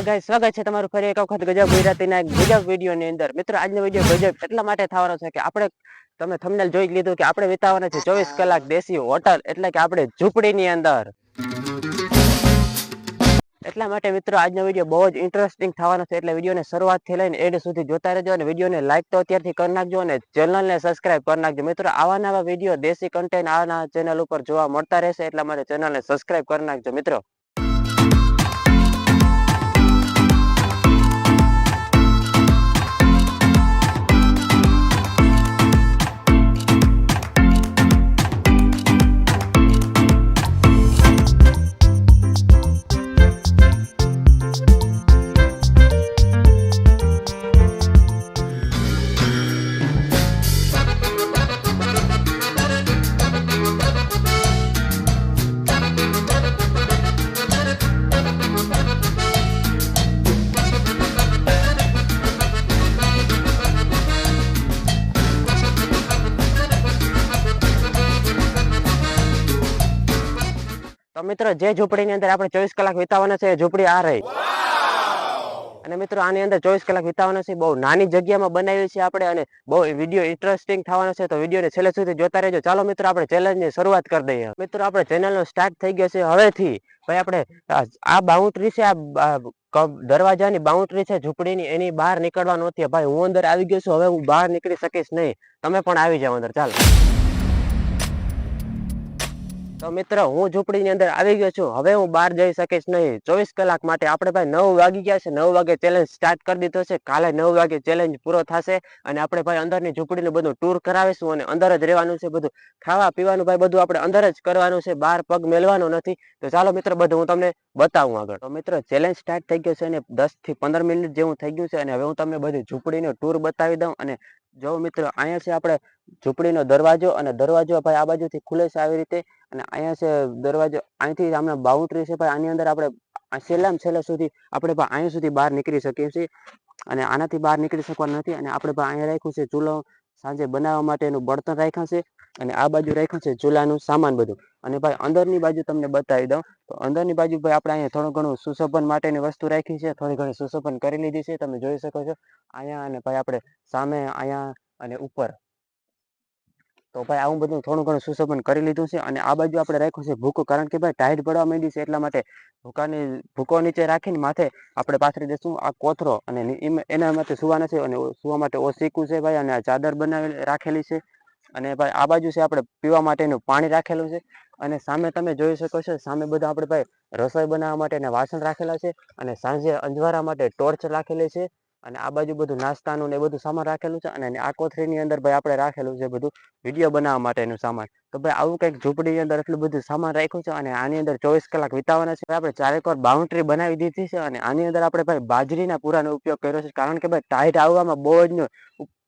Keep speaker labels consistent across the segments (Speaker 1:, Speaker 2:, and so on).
Speaker 1: હા ગાઈસ, સ્વાગત છે તમારું ફરી એક વખત ગજબ ગુજરાતીના એક ગજબ વિડીયોની અંદર. મિત્રો, આજનો વિડીયો ગજબ એટલા માટે થવાનો છે કે આપણે તમે થંબનેલ જોઈ જ લીધું કે આપણે વિતાવવાના છે 24 કલાક દેશી હોટલ, એટલે કે આપણે ઝૂંપડીની અંદર. એટલા માટે મિત્રો આજનો વિડીયો બહુ જ ઇન્ટરેસ્ટિંગ થવાનો છે, એટલે વિડીયોને શરૂઆતથી લઈને એન્ડ સુધી જોતા રહેજો અને વિડીયોને લાઈક તો અત્યારથી કરી નાખજો અને ચેનલને સબસ્ક્રાઇબ કરી નાખજો. મિત્રો, આવા નવા વિડીયો દેશી કન્ટેન્ટ આના ચેનલ ઉપર જોવા મળતા રહેશે, એટલા માટે ચેનલને સબસ્ક્રાઇબ કરી નાખજો મિત્રો. તો મિત્રો, જે ઝૂંપડીની અંદર આપણે 24 કલાક વિતાવવાના છે એ ઝૂંપડી આ રહી. અને મિત્રો, આની અંદર 24 કલાક વિતાવવાના છે. બહુ નાની જગ્યામાં બનાવી છે આપણે અને બહુ વિડીયો ઇન્ટરેસ્ટિંગ થવાનો છે, તો વિડીયોને છેલ્લે સુધી જોતા રહેજો. ચાલો મિત્રો, આપણે ચેલેન્જની શરૂઆત કરી દઈએ. મિત્રો, આપણે ચેનલનો સ્ટાર્ટ થઈ ગયો છે હવેથી. ભાઈ, આપણે આ બાઉન્ડ્રી છે, આ દરવાજાની બાઉન્ડ્રી છે ઝૂંપડીની, એની બહાર નીકળવાનું નથી. ભાઈ, હું અંદર આવી ગયો છું, હવે હું બહાર નીકળી શકીશ નહીં. તમે પણ આવી જાઓ અંદર. ચાલો. તો મિત્રો, હું ઝૂંપડીની અંદર આવી ગયો છું, હવે હું બહાર જઈ શકીશ નહીં 24 કલાક માટે. આપણે ભાઈ 9 વાગી ગયા છે, 9 વાગે ચેલેન્જ સ્ટાર્ટ કરી દીધો છે. કાલે 9 વાગે ચેલેન્જ પૂરો થશે અને આપણે ભાઈ અંદરની ઝૂંપડીનું બધું ટૂર કરાવીશું અને અંદર જ રહેવાનું છે. બધું ખાવા પીવાનું ભાઈ બધું આપણે અંદર જ કરવાનું છે, બહાર પગ મેલવાનો નથી. તો ચાલો મિત્રો, બધું હું તમને બતાવું આગળ. તો મિત્રો, ચેલેન્જ સ્ટાર્ટ થઈ ગયો છે અને 10 થી 15 મિનિટ જેવું થઈ ગયું છે અને હવે હું તમને બધી ઝૂંપડીનો ટૂર બતાવી દઉં. અને જો મિત્રો, અહીંયા છે આપણે ઝૂંપડીનો દરવાજો, અને દરવાજો ભાઈ આ બાજુથી ખુલે છે આવી રીતે, અને અહીંયા છે દરવાજો. અહીંથી હમણાં બાઉન્ડ્રી છે ભાઈ, આની અંદર આપણે છેલ્લામાં છેલ્લા સુધી આપણે ભાઈ અહીંયા સુધી બહાર નીકળી શકીએ છીએ અને આનાથી બહાર નીકળી શકવાનું નથી. અને આપણે ભાઈ અહીંયા રાખ્યું છે ચૂલો, સાંજે બનાવવા માટેનું બળતણ રાખ્યા છે, અને આ બાજુ રાખ્યું છે ચૂલાનું સામાન બધું. અને ભાઈ અંદરની બાજુ તમને બતાવી દઉં તો અંદરની બાજુ ભાઈ આપણે અહીંયા થોડું ઘણું સુશોભન માટેની વસ્તુ રાખી છે, થોડી ઘણી સુશોભન કરી લીધી છે, તમે જોઈ શકો છો અહીંયા. અને ભાઈ આપણે સામે અહીંયા અને ઉપર, તો ભાઈ આવું બધું થોડું ઘણું સુશોભન કરી લીધું છે. અને આ બાજુ આપણે રાખ્યું છે ભૂકો, કારણ કે ભાઈ ટાઈટ પડવા માંડી છે, એટલા માટે ભૂકો નીચે રાખીને માથે આપણે પાથરી દઈશું આ કોથરો, અને એના માટે સુવાના છે અને સુવા માટે ઓસીકું છે ભાઈ, અને આ ચાદર બનાવી રાખેલી છે. અને ભાઈ આ બાજુ છે આપણે પીવા માટેનું પાણી રાખેલું છે. અને સામે તમે જોઈ શકો છો, સામે બધા આપણે ભાઈ રસોઈ બનાવવા માટેના વાસણ રાખેલા છે, અને સાંજે અંજવારા માટે ટોર્ચ રાખેલી છે. અને આ બાજુ બધું નાસ્તાનું ને એ બધું સામાન રાખેલું છે. અને આ કોથળીની અંદર ભાઈ આપણે રાખેલું છે બધું વિડીયો બનાવવા માટેનું સામાન. તો ભાઈ આવું કંઈક ઝૂંપડીની અંદર એટલું બધું સામાન રાખ્યું છે, અને આની અંદર 24 કલાક વિતાવવાના છે. આપણે ચારેકોર બાઉન્ડ્રી બનાવી દીધી છે, અને આની અંદર આપણે ભાઈ બાજરીના પૂરાનો ઉપયોગ કર્યો છે, કારણ કે ભાઈ ટાઈટ આવવામાં બહુ જ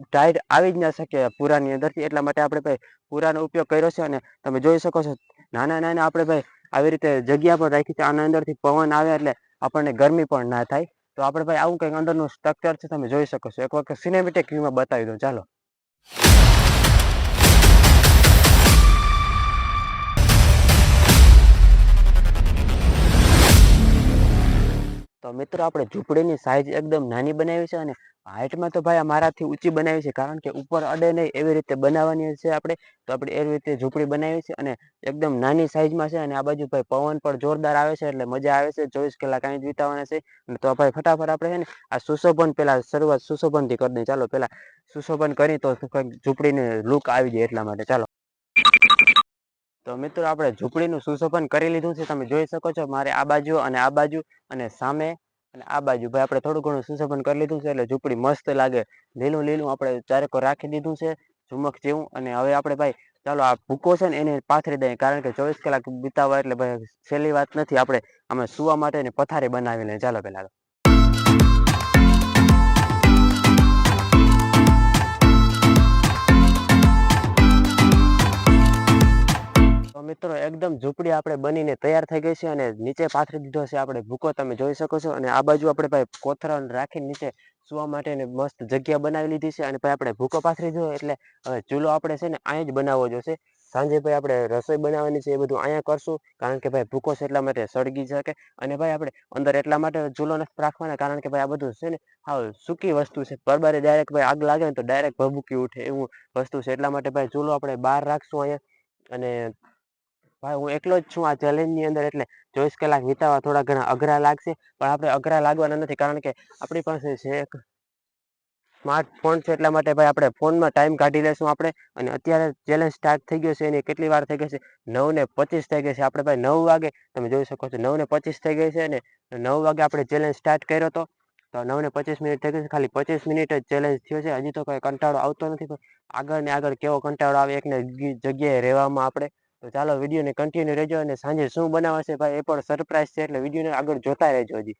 Speaker 1: ટાઈટ આવી જ ના શકે પૂરાની અંદરથી, એટલા માટે આપણે ભાઈ પૂરાનો ઉપયોગ કર્યો છે. અને તમે જોઈ શકો છો નાના નાના આપણે ભાઈ આવી રીતે જગ્યા પણ રાખી છે, આના અંદરથી પવન આવે એટલે આપણને ગરમી પણ ના થાય. તો આપણે ભાઈ આવું કંઈક અંદરનું સ્ટ્રક્ચર છે, તમે જોઈ શકો છો. એક વખત સિનેમેટિક વ્યૂમાં બતાવી દઉં. ચાલો. તો મિત્રો, આપણે ઝૂંપડીની સાઈઝ એકદમ નાની બનાવી છે, અને હાઈટમાં તો ભાઈ મારાથી ઊંચી બનાવી છે, કારણ કે ઉપર અડે નહીં એવી રીતે બનાવવાની છે આપણે. તો આપણે એવી રીતે ઝૂંપડી બનાવી છે, અને એકદમ નાની સાઈઝમાં છે. અને આ બાજુ ભાઈ પવન પણ જોરદાર આવે છે, એટલે મજા આવે છે. 24 કલાક અહીં જ વિતાવવાના છે. તો ભાઈ ફટાફટ આપણે છે ને આ સુશોભન પેલા શરૂઆત સુશોભનથી કરી દઈએ. ચાલો, પેલા સુશોભન કરી તો ઝૂંપડીને લુક આવી જાય, એટલા માટે. ચાલો. તો મિત્રો, આપણે ઝૂંપડીનું સુશોભન કરી લીધું છે, તમે જોઈ શકો છો. મારે આ બાજુ અને આ બાજુ અને સામે અને આ બાજુ ભાઈ આપણે થોડું ઘણું સુશોભન કરી લીધું છે, એટલે ઝૂંપડી મસ્ત લાગે. લીલું લીલું આપણે ચારેકો રાખી દીધું છે, ઝુમક જેવું. અને હવે આપણે ભાઈ ચાલો આ ભૂકો છે ને એને પાથરી દઈએ, કારણ કે 24 કલાક વિતાવવા એટલે ભાઈ સહેલી વાત નથી. આપણે આમાં સુવા માટેની પથારી બનાવી લઈએ. ચાલો પેલા તો મિત્રો, એકદમ ઝૂંપડી આપણે બનીને તૈયાર થઈ ગઈ છે, અને નીચે પાથરી દીધો છે આપણે ભૂકો, તમે જોઈ શકો છો. અને આ બાજુ આપણે ભાઈ કોથળા રાખીને નીચે સુવા માટે મસ્ત જગ્યા બનાવી લીધી છે. અને ભાઈ આપણે ભૂકો પાથરી દીધો, એટલે હવે ચૂલો આપણે છે ને અહીં જ બનાવવો જોશે. સાંજે ભાઈ આપણે રસોઈ બનાવવાની છે એ બધું અહીંયા કરશું, કારણ કે ભાઈ ભૂકો છે એટલા માટે સળગી શકે. અને ભાઈ આપણે અંદર એટલા માટે ચૂલો નથી રાખવાના, કારણ કે ભાઈ આ બધું છે ને હા સૂકી વસ્તુ છે, પરબારે ડાયરેક્ટ ભાઈ આગ લાગે ને તો ડાયરેક્ટ ભભૂકી ઉઠે એવું વસ્તુ છે. એટલા માટે ભાઈ ચૂલો આપણે બહાર રાખશું અહીંયા. અને ભાઈ હું એકલો જ છું આ ચેલેન્જની અંદર, એટલે 24 કલાક વિતાવવા થોડા ઘણા અઘરા લાગશે, પણ આપણે અઘરા લાગવાના નથી, કારણ કે આપણી પાસે છે એક સ્માર્ટફોન છે. એટલા માટે ભાઈ આપણે ફોનમાં ટાઈમ કાઢી લેશું આપણે. અને અત્યારે ચેલેન્જ સ્ટાર્ટ થઈ ગયો છે, એની કેટલી વાર થઈ ગઈ છે, 9:25 થઈ ગઈ છે. આપણે ભાઈ 9 વાગે તમે જોઈ શકો છો 9:25 થઈ ગઈ છે, અને 9 વાગે આપણે ચેલેન્જ સ્ટાર્ટ કર્યો હતો તો 9:25 થઈ ગઈ છે. ખાલી 25 મિનિટ જ ચેલેન્જ થયો છે, હજી તો કોઈ કંટાળો આવતો નથી. આગળ ને આગળ કેવો કંટાળો આવે એકને જગ્યાએ રહેવામાં આપણે. તો ચાલો વિડીયોને કન્ટિન્યુ રહેજો, અને સાંજે શું બનાવશે ભાઈ એ પણ સરપ્રાઈઝ છે, એટલે વિડીયોને આગળ જોતા રહેજો હજી.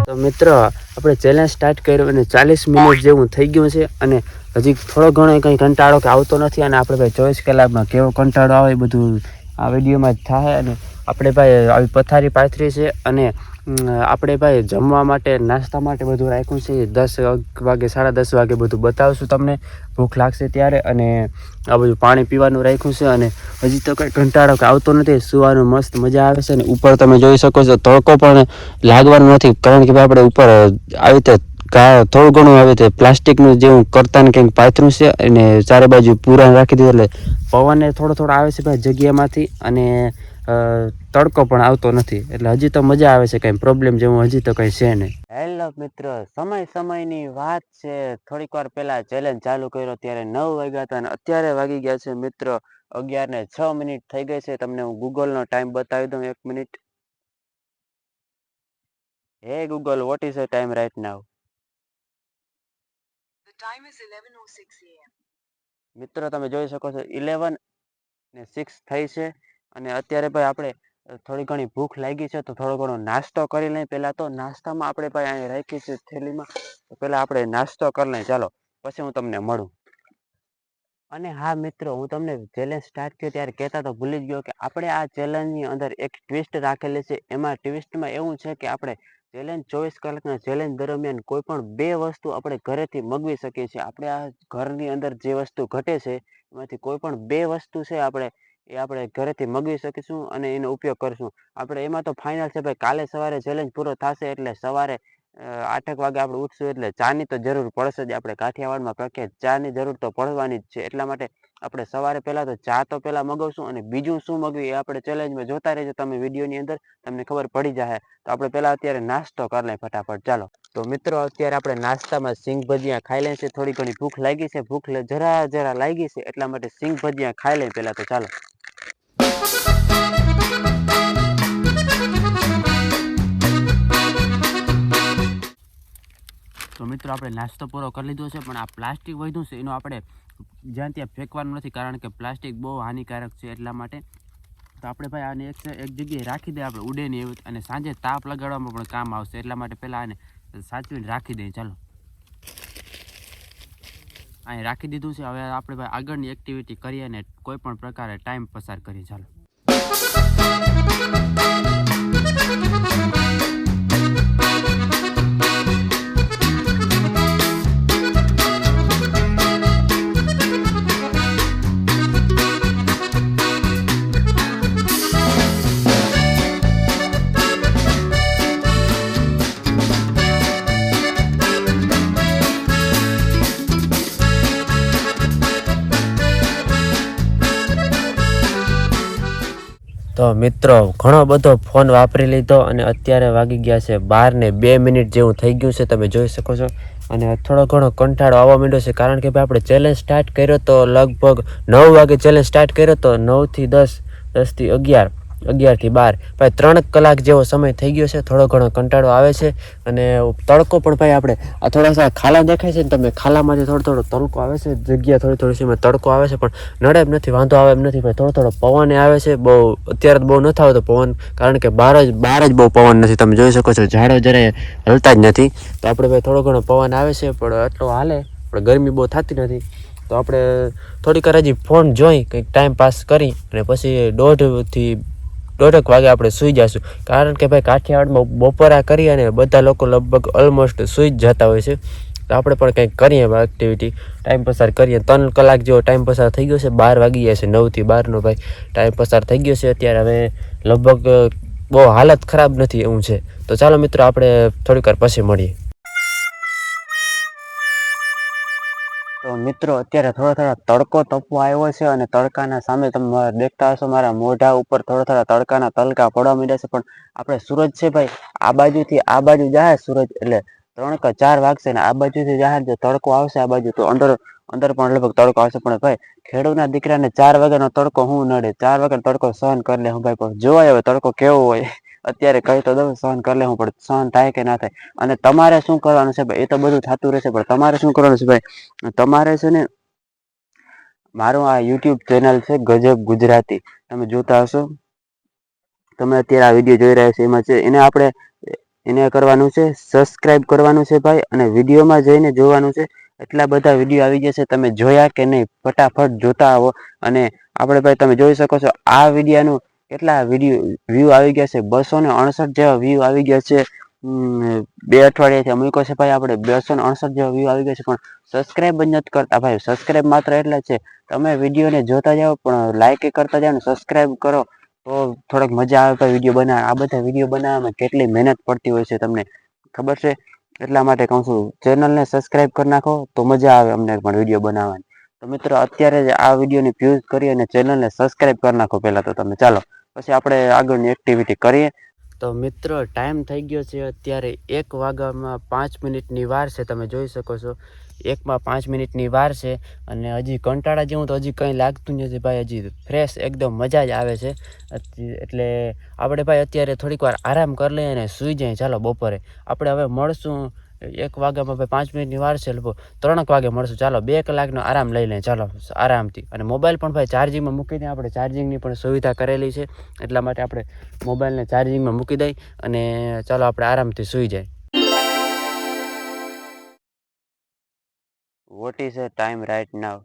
Speaker 1: તો મિત્ર આપણે ચેલેન્જ સ્ટાર્ટ કર્યો અને 40 મિનિટ જેવું થઈ ગયું છે, અને હજી થોડો ઘણો કંઈ કંટાળો કે આવતો નથી. અને આપણે ભાઈ 24 કલાકમાં કેવો કંટાળો આવે એ બધું આ વિડીયોમાં જ થાય. અને આપણે ભાઈ આવી પથારી પાથરી છે, અને આપણે ભાઈ જમવા માટે નાસ્તા માટે બધું રાખ્યું છે. 10 વાગે 10:30 વાગે બધું બતાવશું તમને, ભૂખ લાગશે ત્યારે. અને આ બધું પાણી પીવાનું રાખ્યું છે, અને હજી તો કંઈ કંટાળો કે આવતો નથી, સુવાનું મસ્ત મજા આવે છે. અને ઉપર તમે જોઈ શકો છો તડકો પણ લાગવાનો નથી, કારણ કે આપણે ઉપર આવી રીતે થોડું ઘણું આવી રીતે પ્લાસ્ટિકનું જેવું કરતાને કંઈક પાથરું છે, અને ચારે બાજુ પૂરા રાખી દીધું, એટલે પવન થોડો આવે છે ભાઈ જગ્યામાંથી, અને તડકો પણ આવતો નથી, એટલે હજી તો મજા આવે છે, કંઈ પ્રોબ્લેમ જેવું હજી તો કંઈ છે નહીં. હેલો મિત્ર, સમયની વાત છે. થોડીક વાર પહેલા ચેલેન્જ ચાલુ કર્યો ત્યારે 9 વાગ્યા હતા, અને અત્યારે વાગી ગયા છે મિત્ર 11:06 થઈ ગઈ છે. તમને હું ગૂગલનો ટાઈમ બતાવી દઉં 1 minute. Hey Google, what is the time right now? The time is 11:06 AM. મિત્રો તમે જોઈ શકો છો 11:06 થઈ છે, અને અત્યારે ભાઈ આપણે થોડી ઘણી ભૂખ લાગી છે, તો થોડો ઘણો નાસ્તો કરી લઈએ. પહેલા તો નાસ્તામાં આપણે ભાઈ અહીં રાખી છે થેલીમાં, તો પહેલા આપણે નાસ્તો કરી લઈએ. ચાલો પછી હું તમને મળું. અને હા મિત્રો, હું તમને ચેલેન્જ સ્ટાર્ટ થયો ત્યારે કહેતા તો ભૂલી જ ગયો કે આપણે આ ચેલેન્જની અંદર એક ટ્વિસ્ટ રાખેલી છે. એમાં ટ્વિસ્ટમાં એવું છે કે આપણે ચેલેન્જ 24 કલાકના ચેલેન્જ દરમિયાન કોઈ પણ 2 વસ્તુ આપણે ઘરેથી મગવી શકીએ છીએ. આપણે આ ઘરની અંદર જે વસ્તુ ઘટે છે એમાંથી કોઈ પણ 2 વસ્તુ છે આપણે ઘરેથી મગવી શકીશું, અને એનો ઉપયોગ કરીશું. આપણે એમાં તો ફાઇનલ છે ભાઈ, કાલે સવારે ચેલેન્જ પૂરો થશે એટલે સવારે 8 વાગે આપણે ઉઠશું, એટલે ચાની તો જરૂર પડશે જ. આપણે કાઠિયાવાડમાં પ્રખ્યાત ચાની જરૂર તો પડવાની જ છે. એટલા માટે આપણે સવારે પહેલાં તો ચા તો પહેલાં મગાવશું, અને બીજું શું મગવી એ આપણે ચેલેન્જમાં જોતા રહેજો તમે વિડીયોની અંદર, તમને ખબર પડી જશે. તો આપણે પહેલાં અત્યારે નાસ્તો કરી લઈએ ફટાફટ. ચાલો તો મિત્રો, અત્યારે આપણે નાસ્તામાં સિંગ ભજીયા ખાઈ લઈએ છીએ. થોડી ઘણી ભૂખ લાગી છે, ભૂખ જરા લાગી છે, એટલા માટે સિંગ ભજીયા ખાઈ લઈએ પહેલાં તો. ચાલો તો મિત્રો, આપણે નાસ્તો પૂરો કરી લીધો છે, પણ આ પ્લાસ્ટિક વધ્યું છે એનો આપણે જ્યાં ત્યાં ફેંકવાનું નથી, કારણ કે પ્લાસ્ટિક બહુ હાનિકારક છે. એટલા માટે તો આપણે ભાઈ આને એક જગ્યાએ રાખી દઈએ, આપણે ઉડે નહીં એવું, અને સાંજે તાપ લગાડવામાં પણ કામ આવશે. એટલા માટે પહેલાં આને સાચવીને રાખી દઈએ. ચાલો અહીં રાખી દીધું છે. હવે આપણે ભાઈ આગળની એક્ટિવિટી કરીએ અને કોઈ પણ પ્રકારે ટાઈમ પસાર કરીએ. ચાલો તો મિત્રો, ઘણો બધો ફોન વાપરી લીધો, અને અત્યારે વાગી ગયા છે 12:02 જેવું થઈ ગયું છે, તમે જોઈ શકો છો. અને થોડો ઘણો કંટાળો આવવા માંડ્યો છે, કારણ કે ભાઈ આપણે ચેલેન્જ સ્ટાર્ટ કર્યો તો લગભગ 9 વાગે ચેલેન્જ સ્ટાર્ટ કર્યો તો 9 થી 10, 10 થી 11, 11 થી 12 ભાઈ 3 કલાક જેવો સમય થઈ ગયો છે. થોડો ઘણો કંટાળો આવે છે અને તડકો પણ ભાઈ આપણે આ થોડા ખાલા દેખાય છે ને તમે ખાલામાંથી થોડો તડકો આવે છે. જગ્યા થોડી સીમાં તડકો આવે છે પણ નડે એમ નથી, વાંધો આવે એમ નથી ભાઈ. થોડો પવન આવે છે. બહુ અત્યારે તો બહુ નથી આવતો પવન, કારણ કે બહાર જ બહુ પવન નથી. તમે જોઈ શકો છો ઝાડો જરાય હલતા જ નથી. તો આપણે ભાઈ થોડો ઘણો પવન આવે છે પણ એટલો હાલે, પણ ગરમી બહુ થતી નથી. તો આપણે થોડીક વાર હજી ફોન જોઈ કંઈક ટાઈમ પાસ કરી અને પછી 1:30 વાગે આપણે સૂઈ જઈશું. કારણ કે ભાઈ કાઠિયાવાડમાં બપોરા કરી અને બધા લોકો લગભગ ઓલમોસ્ટ સૂઈ જ જતા હોય છે. તો આપણે પણ કંઈક કરીએ એક્ટિવિટી, ટાઈમ પસાર કરીએ. 3 કલાક જેવો ટાઈમ પસાર થઈ ગયો છે. 12 વાગી ગયા છે. 9 થી 12નો ભાઈ ટાઈમ પસાર થઈ ગયો છે. અત્યારે હવે લગભગ બહુ હાલત ખરાબ નથી એવું છે. તો ચાલો મિત્રો, આપણે થોડીક વાર પછી મળીએ. તો મિત્રો અત્યારે થોડા તડકો તપવા આવ્યો છે અને તડકાના સામે તમે દેખતા હશો મારા મોઢા ઉપર થોડા તડકાના તલકા પડવા માંડ્યા છે. પણ આપણે સૂરજ છે ભાઈ આ બાજુથી આ બાજુ જાય સૂરજ, એટલે 3 કે 4 વાગશે ને આ બાજુથી જાય તડકો આવશે આ બાજુ, તો અંદર પણ લગભગ તડકો આવશે. પણ ભાઈ ખેડૂતના દીકરાને 4 વાગ્યાનો તડકો હું નડે, 4 વાગ્યાનો તડકો સહન કરી લે હું ભાઈ. પણ જોવાય હવે તડકો કેવો હોય. અત્યારે કહી તો દઉં સહન કરી લે હું, પણ સહન થાય કે ના થાય. અને તમારે શું કરવાનું છે ભાઈ, એ તો બધું થતું રહેશે, પણ તમારે શું કરવાનું છે ભાઈ, તમારે છે ને મારું આ YouTube ચેનલ છે ગજબ ગુજરાતી, તમે જોતા હશો. તમે અત્યારે આ વિડીયો જોઈ રહ્યા છો એમાં છે એને કરવાનું છે સબસ્ક્રાઇબ કરવાનું છે ભાઈ, અને વિડીયોમાં જઈને જોવાનું છે. એટલા બધા વિડીયો આવી જશે, તમે જોયા કે નહીં ફટાફટ જોતા આવો. અને આપણે ભાઈ તમે જોઈ શકો છો આ વિડીયાનું કેટલા વ્યૂ આવી ગયા છે, 269 જેવા વ્યૂ આવી ગયા છે. 2 અઠવાડિયાથી મૂક્યો છે ભાઈ આપણે, 269 જેવા વ્યૂ આવી ગયા છે. પણ સબસ્ક્રાઇબ જ નથી કરતા ભાઈ. સબસ્ક્રાઇબ માત્ર એટલે છે તમે વિડીયોને જોતા જાઓ પણ લાઈક કરતા જાઓ ને સબસ્ક્રાઇબ કરો, તો થોડીક મજા આવે ભાઈ વિડીયો બનાવવા. આ બધા વિડીયો બનાવવામાં કેટલી મહેનત પડતી હોય છે તમને ખબર છે. એટલા માટે કહું છું ચેનલને સબસ્ક્રાઇબ કરી નાખો તો મજા આવે અમને પણ વિડીયો બનાવવાની. તો મિત્રો અત્યારે જ આ વિડીયોની વ્યૂઝ કરી અને ચેનલને સબસ્ક્રાઇબ કરી નાખો પહેલા તો તમે. ચાલો પછી આપણે આગળની એક્ટિવિટી કરીએ. તો મિત્રો ટાઈમ થઈ ગયો છે અત્યારે 1 વાગ્યામાં 5 મિનિટની વાર છે. તમે જોઈ શકો છો 1માં 5 મિનિટની વાર છે. અને હજી કંટાળા જેવું તો હજી કંઈ લાગતું નથી ભાઈ. હજી ફ્રેશ એકદમ મજા જ આવે છે. એટલે આપણે ભાઈ અત્યારે થોડીક વાર આરામ કરી લઈએ અને સૂઈ જઈએ. ચાલો બપોરે આપણે હવે મળશું 1 વાગ્યામાં ભાઈ 5 મિનિટની વાર છે, લગભગ 3 વાગે મળશું. ચાલો 2 કલાકનો આરામ લઈ લઈએ ચાલો આરામથી. અને મોબાઈલ પણ ભાઈ ચાર્જિંગમાં મૂકી દઈએ. આપણે ચાર્જિંગની પણ સુવિધા કરેલી છે, એટલા માટે આપણે મોબાઈલને ચાર્જિંગમાં મૂકી દઈ અને ચાલો આપણે આરામથી સૂઈ જાય. What is the time right now?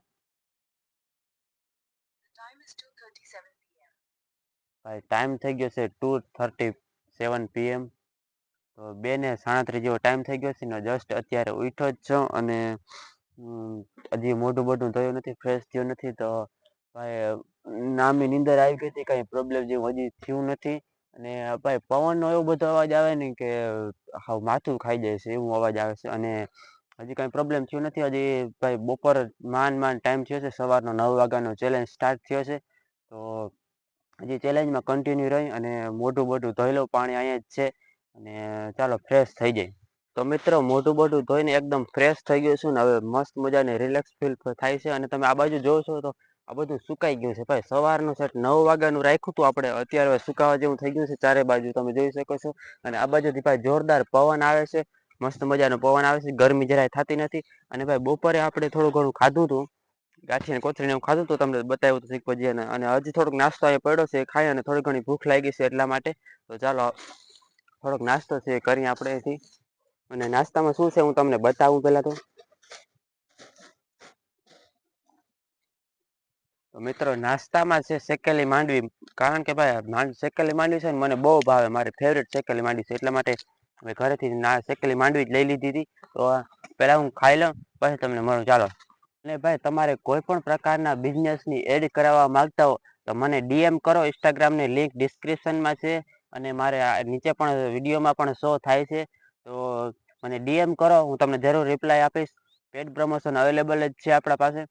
Speaker 1: ભાઈ ટાઈમ થઈ ગયો છે 2:37 PM. તો 2:37 જેવો ટાઈમ થઈ ગયો છે ને જસ્ટ અત્યારે ઉઠ્યો જ છું. અને હજી મોઢું બોઢું ધોયું નથી, ફ્રેશ થયો નથી. તો ભાઈ નામી નીંદર આવી ગઈ હતી, કઈ પ્રોબ્લેમ જેવું હજી થયું નથી. અને ભાઈ પવનનો એવો બધો અવાજ આવે ને કે હાવ માથું ખાઈ જાય છે એવું અવાજ આવે છે. અને હજી કઈ પ્રોબ્લેમ થયું નથી. હજી ભાઈ બપોર માંડ ટાઈમ થયો છે. સવારનો 9 વાગ્યાનો ચેલેન્જ સ્ટાર્ટ થયો છે. તો હજી ચેલેન્જમાં કન્ટિન્યુ રહી અને મોઢું બોઢું ધોઈ લઉં, પાણી અહીંયા જ છે. અને ચાલો ફ્રેશ થઈ જાય. તો મિત્રો મોઢું બોઢું ધોઈને એકદમ ફ્રેશ થઈ ગયું છું ને હવે મસ્ત મજાને રિલેક્સ ફીલ થાય છે. અને તમે આ બાજુ જોવો છો તો આ બધું સુકાઈ ગયું છે ભાઈ. સવારનું સેટ 9 વાગ્યાનું રાખ્યું હતું આપણે, અત્યારે સુકાવા જેવું થઈ ગયું છે ચારે બાજુ તમે જોઈ શકો છો. અને આ બાજુથી ભાઈ જોરદાર પવન આવે છે, મસ્ત મજાનો પવન આવે છે, ગરમી જરાય થતી નથી. અને ભાઈ બપોરે આપણે થોડું ઘણું ખાધું હતું, ગાંઠિયા કોથળીને એવું ખાધું હતું, તમને બતાવ્યું હતું ભજીયા. અને હજી થોડોક નાસ્તો અહીંયા પડ્યો છે, ખાઈ અને થોડી ઘણી ભૂખ લાગી છે એટલા માટે. તો ચાલો થોડોક નાસ્તો છે એ કરીએ આપણે અહીંથી. અને નાસ્તામાં શું છે હું તમને બતાવું પહેલા તો. મિત્રો નાસ્તામાં છે શેકેલી માંડવી. કારણ કે ભાઈ શેકેલી માંડવી છે ને મને બહુ ભાવે, મારી ફેવરેટ શેકેલી માંડવી છે. એટલા માટે મેં ઘરેથી શેકેલી માંડવી જ લઈ લીધી હતી. તો પહેલા હું ખાઈ લઉં પછી તમને મળું ચાલો. અને ભાઈ તમારે કોઈ પણ પ્રકારના બિઝનેસની એડ કરાવવા માંગતા હો તો મને DM કરો. ઇન્સ્ટાગ્રામની લિંક ડિસ્ક્રિપ્શનમાં છે અને મારે નીચે પણ વિડીયોમાં પણ શો થાય છે. તો મને DM કરો, હું તમને જરૂર રિપ્લાય આપીશ. પેડ પ્રમોશન અવેલેબલ જ છે આપણા પાસે.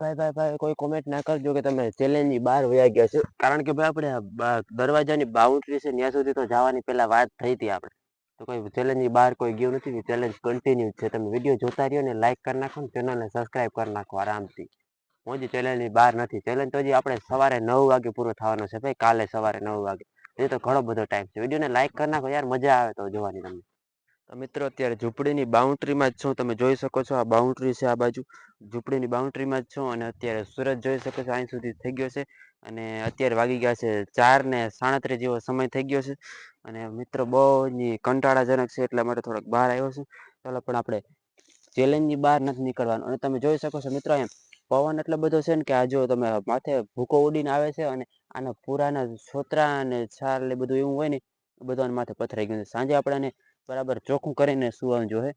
Speaker 1: ભાઈ કોઈ કોમેન્ટ ના કરજો કે તમે ચેલેન્જની બહાર વયા ગયા છો, કારણ કે ભાઈ આપણે દરવાજાની બાઉન્ડ્રી છે ત્યાં સુધી તો જવાની પહેલા વાત થઈ હતી આપણે, તો કોઈ ચેલેન્જની બહાર કોઈ ગયું નથી. ચેલેન્જ કન્ટિન્યુ છે. તમે વિડીયો જોતા રહ્યો ને લાઈક કરી નાખો ને ચેનલને સબસ્ક્રાઈબ કરી નાખો આરામથી. હું હજી ચેલેન્જની બહાર નથી. ચેલેન્જ તો હજી આપણે સવારે 9 વાગે પૂરો થવાનો છે ભાઈ, કાલે સવારે 9 વાગે. એ તો ઘણો બધો ટાઈમ છે. વિડીયોને લાઈક કરી નાખો યાર, મજા આવે તો જોવાની તમને. તો મિત્રો અત્યારે ઝૂંપડીની બાઉન્ડ્રીમાં જ છું. તમે જોઈ શકો છો આ બાઉન્ડ્રી છે, આ બાજુ ઝૂંપડીની બાઉન્ડ્રીમાં જ છું. અને અત્યારે સૂરજ જોઈ શકો છો અહીં સુધી થઈ ગયો છે. અને અત્યારે વાગી ગયા છે 4:37 જેવો સમય થઈ ગયો છે. અને મિત્રો બહુ કંટાળાજનક છે એટલા માટે થોડોક બહાર આવ્યો છું. ચાલો પણ આપણે ચેલેન્જની બહાર નથી નીકળવાનું. અને તમે જોઈ શકો છો મિત્રો એમ પવન એટલો બધો છે ને કે આ જો તમે માથે ભૂકો ઉડીને આવે છે. અને આના પૂરાના છોતરા અને છાલ ને બધું એવું હોય ને એ બધું માથે પથરાઈ ગયું છે. સાંજે આપણે આને બરાબર ચોખ્ખું કરીને સુવાનું જોઈએ.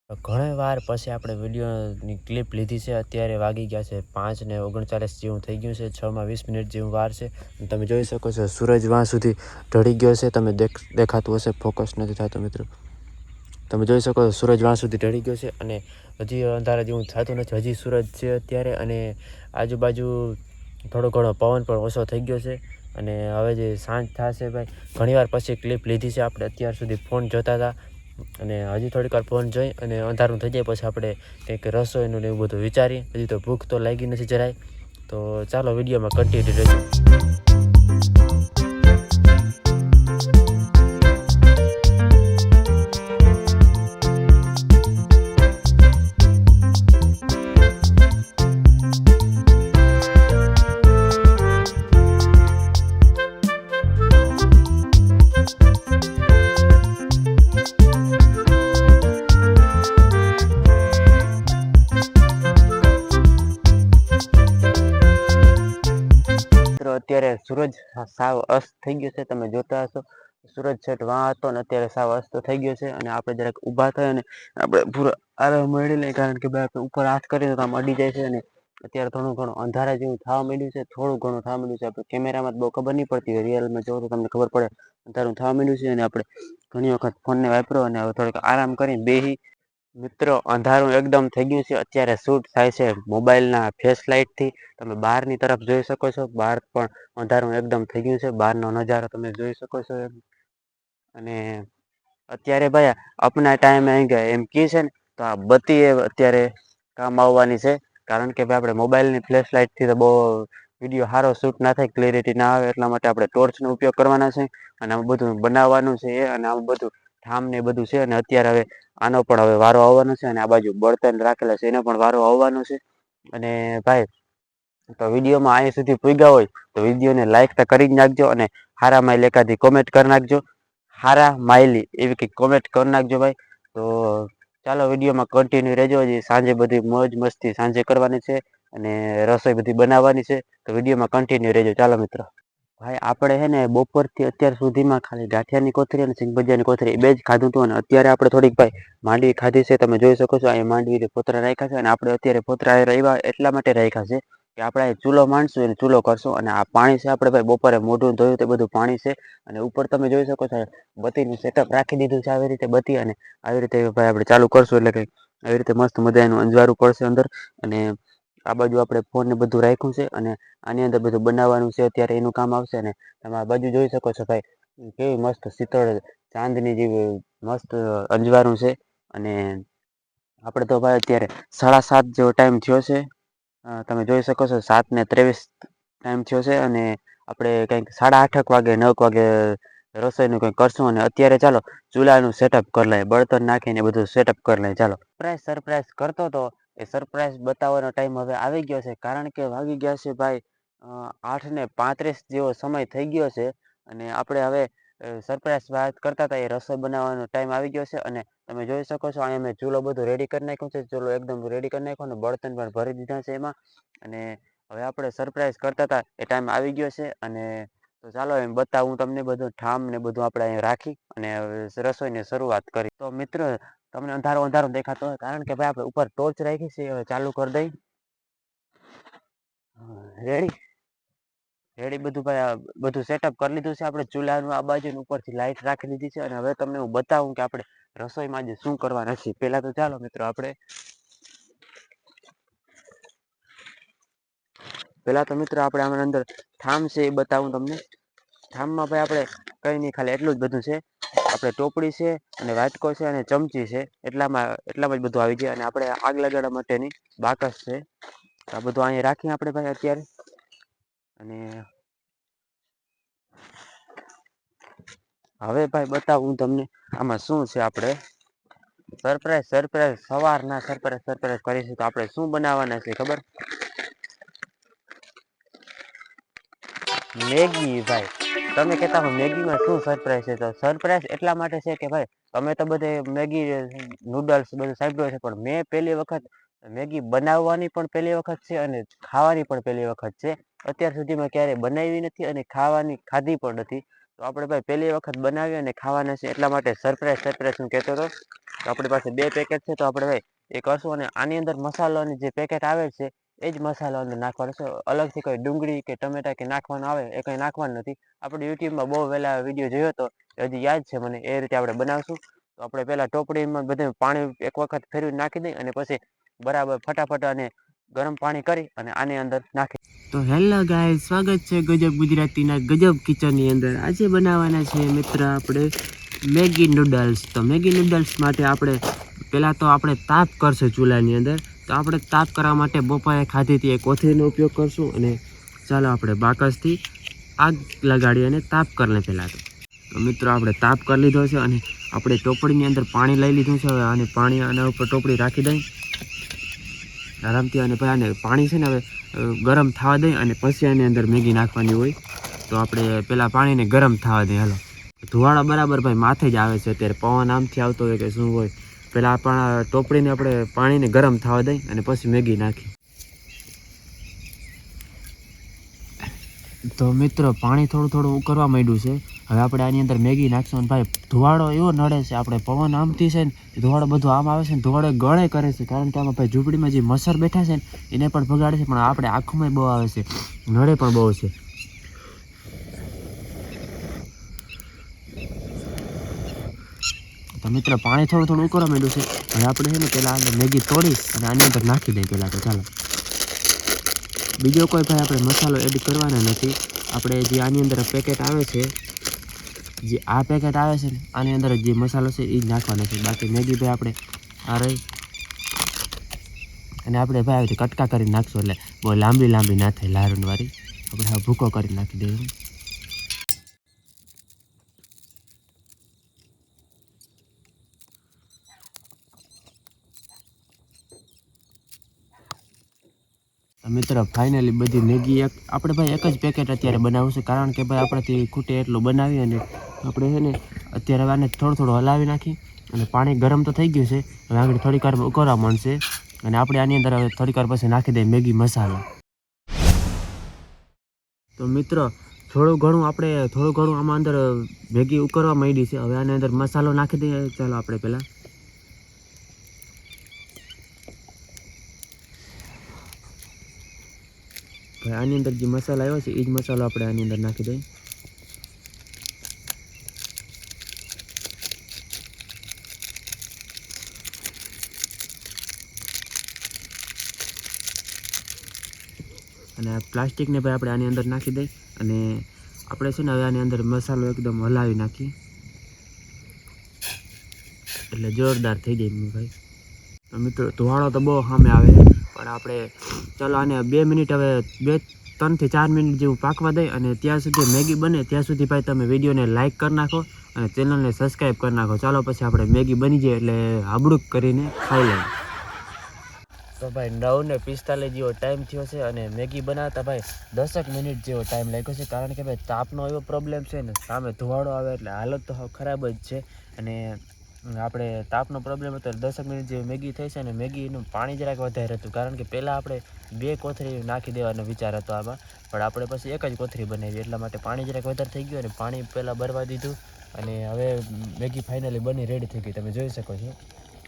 Speaker 1: ઘણી વાર પછી આપણે વિડીયોની ક્લિપ લીધી છે. અત્યારે વાગી ગયા છે 5:39 જેવું થઈ ગયું છે. 6:20 જેવું વાર છે. તમે જોઈ શકો છો સૂરજ વાં સુધી ઢળી ગયો છે. તમે દેખાતું હશે, ફોકસ નથી થતો મિત્રો. તમે જોઈ શકો છો સૂરજ વાં સુધી ઢળી ગયો છે. અને હજી અંધારા જેવું થતું નથી, હજી સૂરજ છે અત્યારે. અને આજુબાજુ થોડો ઘણો પવન પણ ઓછો થઈ ગયો છે. અને હવે જે સાંજ થશે ભાઈ, ઘણીવાર પછી ક્લિપ લીધી છે આપણે. અત્યાર સુધી ફોન જોતા હતા અને હજી થોડીક વાર ફોન જોઈ અને અંધારું થઈ જાય પછી આપણે કંઈક રસોઈનું ને એવું બધું વિચારીએ. હજી તો ભૂખ તો લાગી નથી જરાય. તો ચાલો વિડીયોમાં કન્ટિન્યુ રહેજો. અત્યારે સૂરજ સાવ અસ્ત થઈ ગયો છે. તમે જોતા હશો સૂરજ છેટ વાં હતો ને અત્યારે સાવ અસ્ત થઈ ગયો છે. અને આપણે જરાક ઊભા થાય અને આપણે પૂરો આરામ મળી લઈએ, કારણ કે ભાઈ આપણે ઉપર હાથ કરીએ તો આમ અડી જાય છે. અને અત્યારે થોડું ઘણું અંધારા જેવું થવા માંડ્યું છે. થોડું ઘણું થવા માંડ્યું છે. આપણે કેમેરામાં બહુ ખબર નહીં પડતી હોય, રિયલમાં જોવો તો તમને ખબર પડે અંધારું થવા માંડ્યું છે. અને આપણે ઘણી વખત ફોનને વાપરો અને હવે થોડીક આરામ કરીને બેહી. મિત્રો અંધારું એકદમ થઈ ગયું છે. અત્યારે શૂટ થાય છે મોબાઈલના ફ્લેશ લાઇટથી. તમે બહારની તરફ જોઈ શકો છો, બહાર પણ અંધારું એકદમ થઈ ગયું છે. બહારનો નજારો તમે જોઈ શકો છો. અને અત્યારે ભાઈ આપના ટાઈમ આવી ગયા એમ કહે છે ને, તો આ બત્તી એ અત્યારે કામ આવવાની છે. કારણ કે ભાઈ આપણે મોબાઈલની ફ્લેશ લાઇટથી તો બહુ વિડીયો સારો શૂટ ના થાય, ક્લેરિટી ના આવે. એટલા માટે આપણે ટોર્ચનો ઉપયોગ કરવાના છે. અને આમ બધું બનાવવાનું છે અને આમ બધું ઠામ ને બધું છે. અને અત્યારે હવે આનો પણ હવે વારો આવવાનો છે. અને આ બાજુ બળતણ રાખેલા છે એનો પણ વારો આવવાનો છે. અને ભાઈ તો વિડીયોમાં અહીં સુધી પૂગ્યા હોય તો વિડીયોને લાઈક તો કરી જ નાખજો. અને હારા માઇલ એકાદી કોમેન્ટ કરી નાખજો, હારા માઇલી એવી કંઈક કોમેન્ટ કરી નાખજો ભાઈ. તો ચાલો વિડીયોમાં કન્ટિન્યુ રહેજો. હજી સાંજે બધી મોજ મસ્તી સાંજે કરવાની છે અને રસોઈ બધી બનાવવાની છે. તો વિડીયોમાં કન્ટિન્યુ રહેજો. ચાલો મિત્રો. ભાઈ આપણે હે ને બપોરથી અત્યાર સુધીમાં ખાલી ગાંઠિયાની કોથળી અને સિંગ ભજીયાની કોથળી એ બે જ ખાધું હતું. અને અત્યારે આપણે થોડીક ભાઈ માંડવી ખાધી છે. તમે જોઈ શકો છો અહીંયા માંડવી ફોતરા રાખ્યા છે. અને આપણે અત્યારે ફોતરા રહ્યા એટલા માટે રાખ્યા છે કે આપણે ચૂલો માંડશું અને ચૂલો કરશું. અને આ પાણી છે આપણે ભાઈ બપોરે મોઢું ધોયું તે બધું પાણી છે. અને ઉપર તમે જોઈ શકો છો બત્તીનું સેટઅપ રાખી દીધું છે આવી રીતે બત્તી. અને આવી રીતે ભાઈ આપણે ચાલુ કરશું એટલે કંઈક આવી રીતે મસ્ત મજાનું અંજવાળું પડશે અંદર. અને આ બાજુ આપણે ફોન ને બધું રાખ્યું છે. અને આની અંદર બધું બનાવવાનું છે અત્યારે એનું કામ આવશે. ને તમે આ બાજુ જોઈ શકો છો ભાઈ કેવી મસ્ત શીતળ ચાંદની જેવી મસ્ત અંજવાળું છે. અને આપણે તો ભાઈ અત્યારે 7:30 જેવો ટાઈમ થયો છે. તમે જોઈ શકો છો 7:23 ટાઈમ થયો છે. અને આપણે કંઈક 8:30 વાગે 9 વાગે રસોઈનું કંઈક કરશું. અને અત્યારે ચાલો ચૂલાનું સેટઅપ કરી લઈએ, બળતણ નાખીને બધું સેટઅપ કરી લઈએ. ચાલો સરપ્રાઈઝ કરતો તો એ સરપ્રાઈઝ બતાવવાનો ટાઈમ હવે આવી ગયો છે. કારણ કે વાગી ગયા છે ભાઈ 8:35 જેવો સમય થઈ ગયો છે. અને આપણે હવે સરપ્રાઈઝ વાત કરતા હતા એ રસોઈ બનાવવાનો ટાઈમ આવી ગયો છે. અને તમે જોઈ શકો છો અહીંયા મેં ચૂલો બધું રેડી કરી નાખ્યું છે. ચૂલો એકદમ રેડી કરી નાખ્યો અને બળતણ પણ ભરી દીધા છે એમાં. અને હવે આપણે સરપ્રાઈઝ કરતા હતા એ ટાઈમ આવી ગયો છે. અને તો ચાલો એમ બતાવું તમને બધું ઠામ ને બધું આપણે અહીં રાખી અને રસોઈની શરૂઆત કરી. તો મિત્રો તમને અંધારો અંધારો દેખાતો હોય કારણ કે ભાઈ આપણે ઉપર ટોર્ચ રાખી છે. હવે ચાલુ કરી દઈ. રેડી રેડી બધું ભાઈ બધું સેટઅપ કરી લીધું છે આપણે. ચૂલાનું આ બાજુ ઉપરથી લાઈટ રાખી દીધી છે. અને હવે તમને હું બતાવું કે આપણે રસોઈમાં આજે શું કરવાના છે. પહેલા તો ચાલો મિત્રો આપણે પહેલાં તો મિત્રો આપણે આમાં અંદર ઠામ છે એ બતાવું તમને. ઠામમાં ભાઈ આપણે કંઈ નહીં, ખાલી એટલું જ બધું છે. આપણે ટોપડી છે અને વાટકો છે અને ચમચી છે, એટલામાં જ બધું આવી જાય. અને આપણે આગ લગાડવા માટેની બાકસ છે. આ બધું અહીંયા રાખીએ આપણે ભાઈ અત્યારે. અને હવે ભાઈ બતાવું હું તમને આમાં શું છે. આપણે સરપ્રાઈઝ સવારના સરપ્રાઈઝ કરીશું. તો આપણે શું બનાવવાના છે ખબર? મેગી. ભાઈ તમે કહેતા હો મેગીમાં શું સરપ્રાઈઝ છે, તો સરપ્રાઈઝ એટલા માટે છે કે ભાઈ તમે તો બધે મેગી નૂડલ્સ બધું સાંભળ્યું છે, પણ મેં પહેલી વખત મેગી બનાવવાની પણ પહેલી વખત છે અને ખાવાની પણ પહેલી વખત છે. અત્યાર સુધીમાં ક્યારેય બનાવી નથી અને ખાધી પણ નથી. તો આપણે ભાઈ પહેલી વખત બનાવી અને ખાવાના છે, એટલા માટે સરપ્રાઈઝ હું કહેતો હતો. તો આપણી પાસે 2 પેકેટ છે, તો આપણે ભાઈ એ કરશું. અને આની અંદર મસાલાની જે પેકેટ આવે છે એ જ મસાલો અંદર નાખવાનો છે. અલગથી કોઈ ડુંગળી કે ટમેટા કે નાખવાનું આવે એ કંઈ નાખવાનું નથી. આપણે યુટ્યુબમાં બહુ વહેલા વિડીયો જોયો હતો, હજી યાદ છે મને, એ રીતે આપણે બનાવશું. તો આપણે પહેલાં ટોપડીમાં બધું પાણી એક વખત ફેરવી નાખી દઈ અને પછી બરાબર ફટાફટ અને ગરમ પાણી કરી અને આની અંદર નાખી. તો હેલો ગાઈસ, સ્વાગત છે ગજબ ગુજરાતીના ગજબ કિચનની અંદર. આજે બનાવવાના છે મિત્ર આપણે મેગી નૂડલ્સ. તો મેગી નૂડલ્સ માટે આપણે પહેલાં તો આપણે તાપ કરશું ચૂલાની અંદર. તો આપણે તાપ કરવા માટે બપોરે ખાધી હતી એ કોથળીનો ઉપયોગ કરશું. અને ચાલો આપણે બાકસથી આગ લગાડી અને તાપ કરી લે. પહેલાં તો મિત્રો આપણે તાપ કરી લીધો છે અને આપણે ટોપડીની અંદર પાણી લઈ લીધું છે. હવે આને પાણી આના ઉપર ટોપડી રાખી દઈ આરામથી. અને ભાઈ આને પાણી છે ને હવે ગરમ થવા દઈ અને પછી આની અંદર મેગી નાખવાની હોય. તો આપણે પહેલાં પાણીને ગરમ થવા દઈએ. હાલો, ધુવાળો બરાબર ભાઈ માથે જ આવે છે અત્યારે, પવન આમથી આવતો હોય કે શું હોય. પહેલાં આપણા ટોપડીને આપણે પાણીને ગરમ થવા દઈ અને પછી મેગી નાખી. તો મિત્રો પાણી થોડું ઉકળવા માંડ્યું છે. હવે આપણે આની અંદર મેગી નાખશું. અને ભાઈ ધુવાળો એવો નડે છે, આપણે પવન આમથી છે ને ધુવાળો બધું આમ આવે છે ને ધુવાળો ગળે કરે છે. કારણ કે આમાં ભાઈ ઝૂંપડીમાં જે મચ્છર બેઠા છે ને એને પણ ભગાડે છે, પણ આપણે આંખોમાં બહુ આવે છે, નડે પણ બહુ છે. તો મિત્રો પાણી થોડું ઉકળવા માંડ્યું છે. હવે આપણે છે ને પહેલાં મેગી તોડી અને આની અંદર નાખી દઈએ. પહેલાં તો ચાલો, બીજો કોઈ ભાઈ આપણે મસાલો એડ કરવાના નથી. આપણે જે આની અંદર પેકેટ આવે છે, જે આ પેકેટ આવે છે ને આની અંદર જે મસાલો છે એ જ નાખવાનો છે. બાકી મેગી ભાઈ આપણે આ રહી અને આપણે ભાઈ આવી કટકા કરી નાખશું, એટલે બહુ લાંબી ના થાય લારણવાળી. આપણે હવે ભૂકો કરી નાખી દઈએ. મિત્રો ફાઇનલી બધી મેગી આપણે ભાઈ એક જ પેકેટ અત્યારે બનાવવું છે. કારણ કે ભાઈ આપણાથી ખૂટે એટલું બનાવી અને આપણે છે ને અત્યારે આને થોડું હલાવી નાખી. અને પાણી ગરમ તો થઈ ગયું છે. હવે આગળ થોડીક વાર ઉકળવા માંડશે અને આપણે આની અંદર હવે થોડીક વાર પછી નાખી દઈએ મેગી મસાલો. તો મિત્રો થોડું ઘણું આમાં અંદર મેગી ઉકળવા માંડી છે. હવે આની અંદર મસાલો નાખી દઈએ. ચાલો આપણે પહેલાં આની અંદર જે મસાલો આવ્યો છે એ જ મસાલો આપણે આની અંદર નાખી દઈએ. અને પ્લાસ્ટિકને ભાઈ આપણે આની અંદર નાખી દઈ અને આપણે છે ને હવે આની અંદર મસાલો એકદમ હલાવી નાખીએ એટલે જોરદાર થઈ જાય ભાઈ. તો મિત્રો ધુવાળો તો બહુ સામે આવે, પણ આપણે ચાલો આને 2 મિનિટ હવે 3 થી 4 મિનિટ જેવું પાકવા દઈ. અને ત્યાં સુધી મેગી બને ત્યાં સુધી ભાઈ તમે વિડીયોને લાઇક કરી નાખો અને ચેનલને સબસ્ક્રાઈબ કરી નાખો. ચાલો પછી આપણે મેગી બની જાય એટલે હાબડુક કરીને ખાઈ લઈએ. તો ભાઈ 9:45 જેવો ટાઈમ થયો છે અને મેગી બનાવતા ભાઈ 10 મિનિટ જેવો ટાઈમ લાગ્યો છે. કારણ કે ભાઈ તાપનો એવો પ્રોબ્લેમ છે ને, સામે ધુવાળો આવે એટલે હાલત તો ખરાબ જ છે. અને આપણે તાપનો પ્રોબ્લેમ હતો 10 મિનિટ જેવી મેગી થઈ છે. અને મેગીનું પાણી જરાક વધારે હતું, કારણ કે પહેલાં આપણે 2 કોથળી નાખી દેવાનો વિચાર હતો આમાં, પણ આપણે પછી એક જ કોથળી બનાવી, એટલા માટે પાણી જરાક વધારે થઈ ગયું અને પાણી પહેલાં બરવા દીધું. અને હવે મેગી ફાઇનલી બની રેડી થઈ ગઈ, તમે જોઈ શકો છો.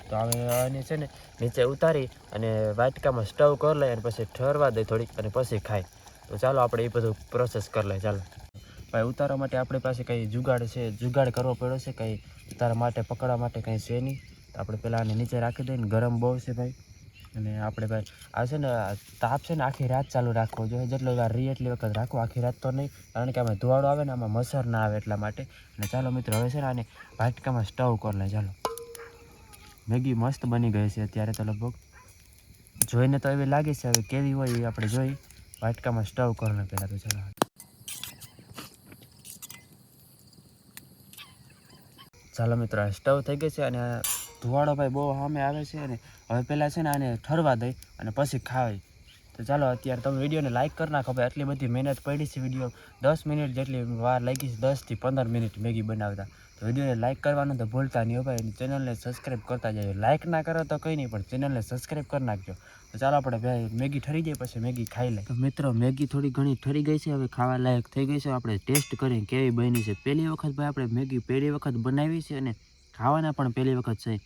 Speaker 1: તો હવે આને છે ને નીચે ઉતારી અને વાટકામાં સ્ટવ કરી લઈએ અને પછી ઠરવા દઈએ થોડીક અને પછી ખાય. તો ચાલો આપણે એ બધું પ્રોસેસ કરી લઈએ. ચાલો ભાઈ, ઉતારવા માટે આપણી પાસે કંઈ જુગાડ કરવો પડ્યો છે. કંઈ ઉતારવા માટે પકડવા માટે કંઈ છે નહીં. તો આપણે પહેલાં આને નીચે રાખી દઈએ. ગરમ બહુ છે ભાઈ, અને આપણે ભાઈ આ છે ને તાપ છે ને આખી રાત ચાલુ રાખવો જોઈએ, જેટલો વાર રહી એટલી વખત રાખવો, આખી રાત તો નહીં, કારણ કે આમાં ધુવાડો આવે ને આમાં મસર ના આવે એટલા માટે. અને ચાલો મિત્રો હવે છે ને આને વાટકામાં સ્ટવ કરી લે. ચાલો મેગી મસ્ત બની ગઈ છે અત્યારે તો, લગભગ જોઈને તો એવી લાગે છે, હવે કેવી હોય એ આપણે જોઈ. વાટકામાં સ્ટવ કરીને પહેલાં તો ચાલો ચાલો મિત્રો આ સ્ટવ થઈ ગઈ છે અને ધુવાડો ભાઈ બહુ સામે આવે છે. અને હવે પહેલાં છે ને આને ઠરવા દઈ અને પછી ખાવાય. તો ચાલો અત્યારે તમે વિડીયોને લાઇક કરી નાખો ભાઈ, આટલી બધી મહેનત પડી છે. વિડીયો 10 મિનિટ જેટલી વાર લાગી છે, 10 થી 15 મિનિટ મેગી બનાવતા. તો વિડીયોને લાઇક કરવાનું તો ભૂલતા નહીં હો ભાઈ, અને ચેનલને સબસ્ક્રાઈબ કરતા જાય. લાઇક ના કરો તો કંઈ નહીં, પણ ચેનલને સબસ્ક્રાઈબ કરી નાખજો. તો ચાલો આપણે ભાઈ મેગી ઠરી જાય પછી મેગી ખાઈ લે. તો મિત્રો મેગી થોડી ઘણી ઠરી ગઈ છે, હવે ખાવા લાયક થઈ ગઈ છે. આપણે ટેસ્ટ કરીએ કેવી બની છે. પહેલી વખત ભાઈ આપણે મેગી પહેલી વખત બનાવી છે અને ખાવાના પણ પહેલી વખત છે.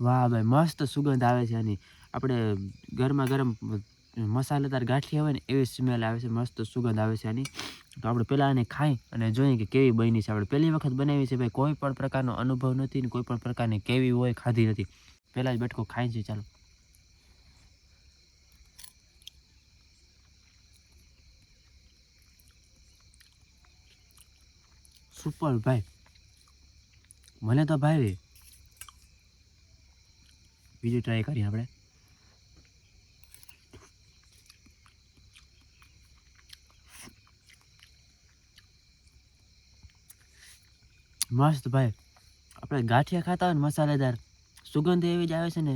Speaker 1: વાહ ભાઈ મસ્ત સુગંધ આવે છે આની. આપણે ગરમા ગરમ મસાલેદાર ગાંઠિયા હોય ને એવી સ્મેલ આવે છે, મસ્ત સુગંધ આવે છે આની. તો આપણે પહેલાં આને ખાઈ અને જોઈએ કે કેવી બની છે. આપણે પહેલી વખત બનાવી છે ભાઈ, કોઈ પણ પ્રકારનો અનુભવ નથી ને કોઈ પણ પ્રકારની કેવી હોય ખાધી નથી. પહેલાં જ બેઠકો ખાઈ છે. ચાલો સુપર ભાઈ, મને તો ભાઈ બીજી ટ્રાય કરીએ આપણે. મસ્ત ભાઈ, આપણે ગાંઠિયા ખાતા હોય ને મસાલેદાર, સુગંધ એવી જ આવે છે ને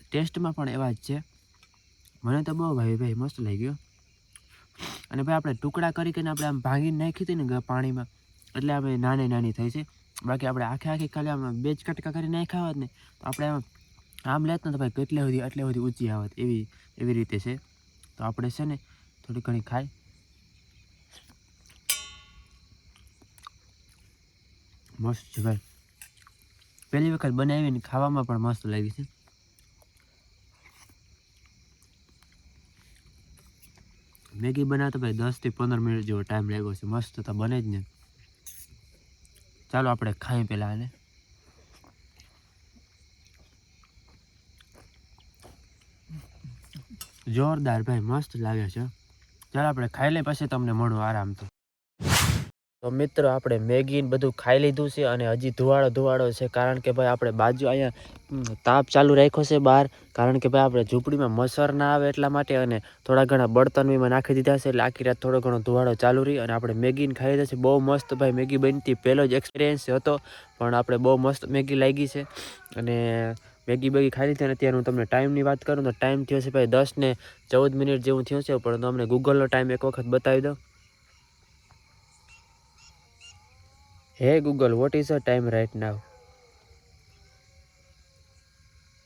Speaker 1: ટેસ્ટમાં પણ એવા જ છે. મને તો બહુ ભાઈ મસ્ત લાગ્યો. અને ભાઈ આપણે ટુકડા કરીને આપણે આમ ભાંગીને નાખી હતી ને પાણીમાં, એટલે આપણે નાની નાની થઈ છે. બાકી આપણે આખી ખાલી આમ બે જ કટકા કરી નાખ્યા હોત ને તો આપણે આમ લેત ને તો ભાઈ એટલે બધી ઊંચી આવત, એવી રીતે છે. તો આપણે છે ને થોડી ઘણી ખાઈ. મસ્ત છે ભાઈ, પહેલી વખત બનાવીને ખાવામાં પણ મસ્ત લાગી છે. મેગી બનાવતા ભાઈ 10 થી 15 મિનિટ જેવો ટાઈમ લાગ્યો છે. મસ્ત તો બને જ ને. ચાલો આપણે ખાઈ પહેલાં આને. જોરદાર ભાઈ, મસ્ત લાગે છે. ચાલો આપણે ખાઈ લઈએ પછી તમને મળું આરામથી. તો મિત્રો આપણે મેગી ને બધું ખાઈ લીધું છે અને હજી ધુવાડો છે, કારણ કે ભાઈ આપણે બાજુ અહીંયા તાપ ચાલુ રાખ્યો છે બહાર, કારણ કે ભાઈ આપણે ઝૂંપડીમાં મસર ના આવે એટલા માટે. અને થોડા ઘણા બળતણ બી નાખી દીધા છે, એટલે આખી રાત થોડો ઘણો ધુવાડો ચાલુ રહી. અને આપણે મેગીને ખાઈ લીધા છે. બહુ મસ્ત ભાઈ મેગી બનતી, પહેલો જ એક્સપિરિયન્સ હતો, પણ આપણે બહુ મસ્ત મેગી લાગી છે. અને મેગી ખાઈ લીધી. અને અત્યારે હું તમને ટાઈમની વાત કરું તો ટાઈમ થયો છે ભાઈ 10 ને 14 મિનિટ જેવું થયું છે, પણ તમને ગૂગલનો ટાઈમ એક વખત બતાવી દો. Hey Google, what is the time right now?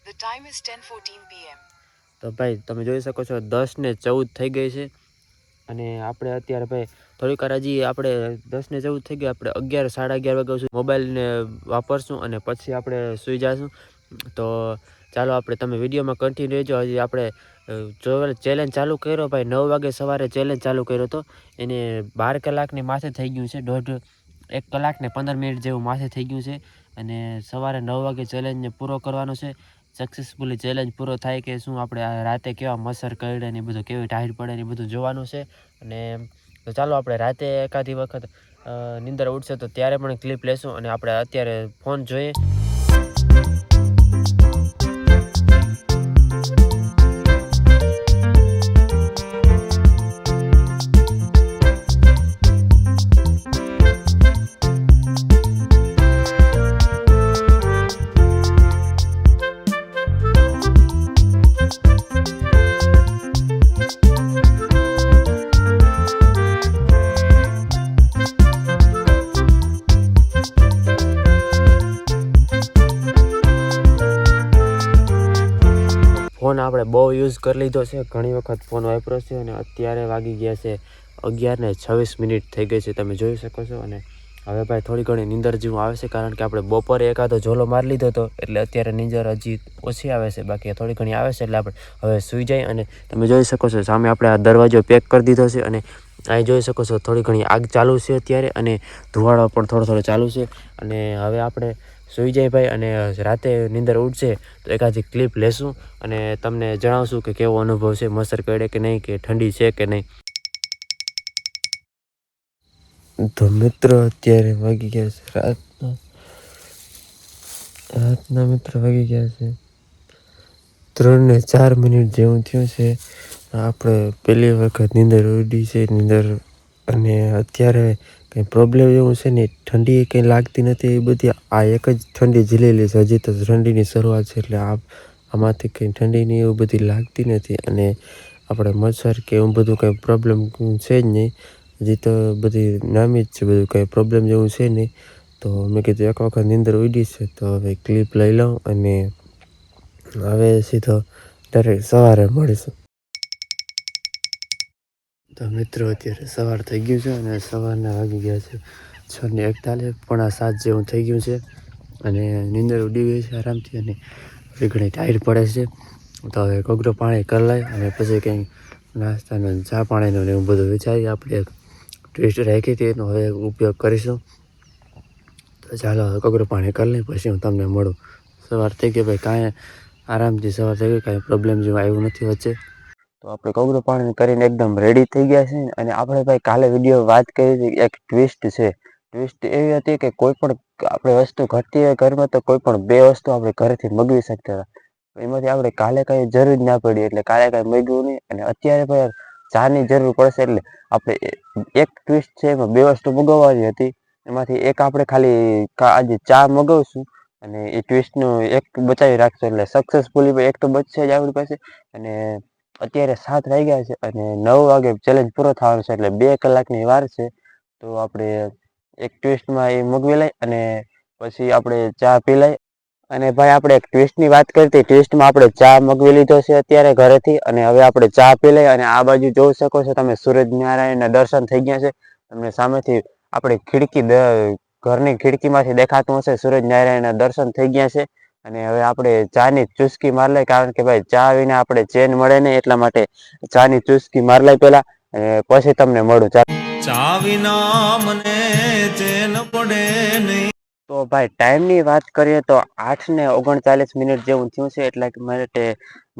Speaker 2: The time is 10:14 p.m.
Speaker 1: તો ભાઈ તમે જોઈ શકો છો 10 ને 14 થઈ ગઈ છે. અને આપણે અત્યારે ભાઈ થોડીક વાર હજી આપણે 10 ને 14 થઈ ગઈ, આપણે 11 સાડા 11 વાગ્યા સુધી મોબાઈલને વાપરશું અને પછી આપણે સૂઈ જઈશું. તો ચાલો આપણે તમે વિડીયોમાં કન્ટિન્યુ રહેજો. હજી આપણે જો ચેલેન્જ ચાલુ કર્યો ભાઈ 9 વાગે સવારે ચેલેન્જ ચાલુ કર્યો હતો, એને 12 કલાકની માથે થઈ ગયું છે. 1 કલાક ને 15 મિનિટ જેવું માથે થઈ ગયું છે. અને સવારે 9 વાગે ચેલેન્જને પૂરો કરવાનો છે. સક્સેસફુલી ચેલેન્જ પૂરો થાય કે શું, આપણે રાતે કેવા મસર કરડે ને બધું કેવી ટાઈટ પડે ને બધું જોવાનું છે. અને તો ચાલો આપણે રાતે એકાદી વખત નિંદર ઉઠશે તો ત્યારે પણ ક્લિપ લેશું. અને આપણે અત્યારે ફોન જોઈએ. ફોન આપણે બહુ યુઝ કરી લીધો છે, ઘણી વખત ફોન વાપર્યો છે. અને અત્યારે વાગી ગયા છે 11 ને 26 મિનિટ થઈ ગઈ છે, તમે જોઈ શકો છો. અને હવે ભાઈ થોડી ઘણી નીંદર જેવું આવે છે, કારણ કે આપણે બપોરે એકાદો ઝોલો મારી લીધો હતો, એટલે અત્યારે નીંદર હજી ઓછી આવે છે. બાકી થોડી ઘણી આવે છે, એટલે આપણે હવે સૂઈ જાય. અને તમે જોઈ શકો છો સામે આપણે આ દરવાજો પેક કરી દીધો છે. અને અહીં જોઈ શકો છો થોડી ઘણી આગ ચાલુ છે અત્યારે, અને ધુવાડો પણ થોડો ચાલુ છે. અને હવે આપણે સૂઈ જાય ભાઈ, અને રાતે નીંદર ઉઠશે તો એકાદી ક્લિપ લેશું અને તમને જણાવશું કે કેવો અનુભવ છે, મસર કરડે કે નહીં, કે ઠંડી છે કે નહીં. તો મિત્રો અત્યારે વાગી ગયા છે રાતના મિત્રો વાગી ગયા છે 3 ને 4 મિનિટ જેવું થયું છે. આપણે પહેલી વખત નીંદર ઉડી છે અને અત્યારે કંઈ પ્રોબ્લેમ એવું છે ને, ઠંડી કંઈ લાગતી નથી. એ બધી આ એક જ ઠંડી ઝીલેલી છે. હજી તો ઠંડીની શરૂઆત છે, એટલે આમાંથી કંઈ ઠંડીની એવું બધી લાગતી નથી. અને આપણે મચ્છર કે એવું બધું કંઈ પ્રોબ્લેમ છે જ નહીં. હજી તો બધી નામી જ છે, બધું કંઈ પ્રોબ્લેમ જેવું છે નહીં. તો મેં કીધું એક વખત નીંદર ઉડી છે તો હવે ક્લિપ લઈ લઉં અને હવે સીધો ડાયરેક્ટ સવારે મળીશું. તો મિત્રો અત્યારે સવાર થઈ ગયું છે અને સવારના વાગી ગયા છે 6:41, 6:45 જેવું થઈ ગયું છે. અને નીંદર ઉડી ગઈ છે આરામથી અને ઘણી ટાઈટ પડે છે. તો હવે કોગળો પાણી કરી લઈ અને પછી કંઈ નાસ્તાનું ચા પાણીનું એવું બધું વિચારી આપણે એક ટ્વિસ્ટ રાખી હતી એનો હવે ઉપયોગ કરીશું. તો ચાલો હવે કોગળો પાણી કરી લઈ, પછી હું તમને મળું. સવાર થઈ ગઈ ભાઈ, કાંઈ આરામથી સવાર થઈ ગઈ, કાંઈ પ્રોબ્લેમ જેવું આવ્યું નથી વચ્ચે. તો આપણે કોગળો પાણી કરીને એકદમ રેડી થઈ ગયા છે. અને આપણે ભાઈ કાલે વિડીયો વાત કરી હતી, એક ટ્વિસ્ટ છે. ટ્વિસ્ટ એવી હતી કે કોઈ પણ આપણે વસ્તુ ઘટતી હોય ઘરમાં તો કોઈ પણ 2 વસ્તુ આપણે ઘરેથી મગવી શકતા હતા. એમાંથી આપણે કાલે કાંઈ જરૂર જ ના પડી એટલે કાલે કાંઈ મગ્યું નહીં. અને અત્યારે ભાઈ ચાની જરૂર પડશે એટલે આપણે એક ટ્વિસ્ટ છે એમાં 2 વસ્તુ મગાવવાની હતી. એમાંથી એક આપણે ખાલી આજે ચા મગાવશું અને એ ટ્વિસ્ટનું એક બચાવી રાખશું એટલે સક્સેસફુલી એક તો બચશે જ આપણી પાસે. અને અત્યારે 7 વાગ્યા છે અને 9 વાગે ચેલેન્જ પૂરો થવાનો છે, એટલે 2 કલાકની વાર છે. તો આપણે એક ટ્વિસ્ટમાં એ મગવી લઈ અને પછી આપણે ચા પી લઈ. અને ભાઈ આપણે એક ટ્વિસ્ટની વાત કરી હતી, ટ્વિસ્ટમાં આપણે ચા મગવી લીધો છે અત્યારે ઘરેથી. અને હવે આપણે ચા પી લઈ અને આ બાજુ જોઈ શકો છો તમે, સૂર્યનારાયણના દર્શન થઈ ગયા છે. તમને સામેથી આપણે ઘરની ખિડકીમાંથી દેખાતું હશે, સૂર્યનારાયણના દર્શન થઈ ગયા છે. અને હવે આપણે ચાની ચુસ્કી માર લઈ, કારણ કે ભાઈ ચા વિના આપણે ચેન મળે નહીં, એટલા માટે ચાની ચુસ્કી માર લઈ પહેલા અને પછી તમને મળું. ચા વિના મને ચેન પડે નહીં. તો ભાઈ ટાઈમની વાત કરીએ તો 8:39 જેવું થયું છે, એટલે કે માટે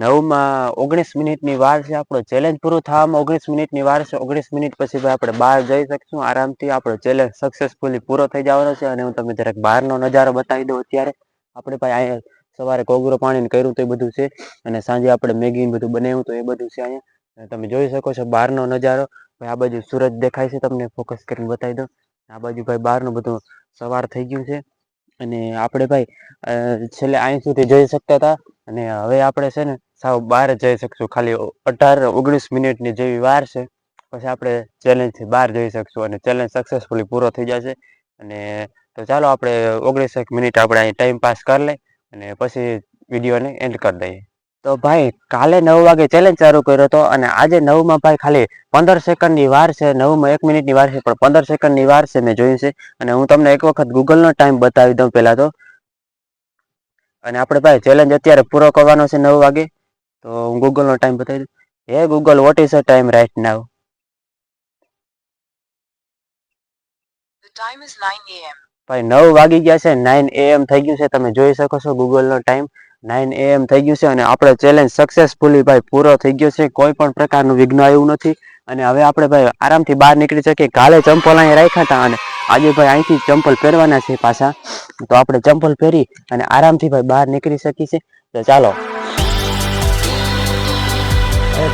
Speaker 1: 19 મિનિટની વાર છે. આપણો ચેલેન્જ પૂરું થવામાં 19 મિનિટની વાર છે. 19 મિનિટ પછી ભાઈ આપણે બહાર જઈ શકશું આરામથી. આપણો ચેલેન્જ સક્સેસફુલી પૂરો થઈ જવાનો છે. અને હું તમને જરાક બહારનો નજારો બતાવી દઉં. અત્યારે આપણે ભાઈ અહીંયા સવારે કોગળો પાણી કર્યું તો એ બધું છે, અને સાંજે આપણે મેગી બધું બનાવ્યું તો એ બધું છે અહીંયા. તમે જોઈ શકો છો બહારનો નજારો. ભાઈ આ બાજુ સૂરજ દેખાય છે, તમને ફોકસ કરીને બતાવી દઉં. આ બાજુ ભાઈ બહારનું બધું સવાર થઈ ગયું છે. અને આપણે ભાઈ છેલ્લે અહીં સુધી જઈ શકતા હતા, અને હવે આપણે છે ને સાવ બહાર જ જઈ શકશું. ખાલી 18-19 મિનિટની જેવી વાર છે, પછી આપણે ચેલેન્જથી બહાર જઈ શકશું અને ચેલેન્જ સક્સેસફુલી પૂરો થઈ જશે. અને તો ચાલો આપણે 19 મિનિટ આપણે અહીં ટાઈમ પાસ કરી લઈ અને પછી વિડીયોને એન્ડ કરી દઈએ. તો ભાઈ કાલે 9 વાગે ચેલેન્જ ચાલુ કર્યો હતો અને આજે 9માં ભાઈ ખાલી 15 સેકન્ડની વાર છે. 9માં 1 મિનિટની વાર છે, પણ 15 સેકન્ડની વાર છે મેં જોયું છે. અને હું તમને એક વખત ગૂગલનો ટાઈમ બતાવી દઉં પહેલા તો. અને આપણે ભાઈ ચેલેન્જ અત્યારે પૂરો કરવાનો છે 9 વાગે. તો હું ગૂગલનો ટાઈમ બતાવી દઉં. હે Google, what is the time right now?
Speaker 2: The time is 9 a.m.
Speaker 1: ભાઈ 9 વાગી ગયા છે, 9 AM થઈ ગયું છે. તમે જોઈ શકો છો ગૂગલનો ટાઈમ 9 AM થઈ ગયું છે. અને આપણો ચેલેન્જ સક્સેસફુલી ભાઈ પૂરો થઈ ગયો છે. કોઈ પણ પ્રકારનું વિઘ્ન આવ્યું નથી. અને હવે આપણે ભાઈ આરામથી બહાર નીકળી શકીએ. કાલે ચંપલ અહીં રાખ્યા હતા અને આજે ભાઈ અહીંથી ચંપલ પહેરવાના છે પાછા. તો આપણે ચંપલ પહેરી અને આરામથી ભાઈ બહાર નીકળી શકીએ છીએ. તો ચાલો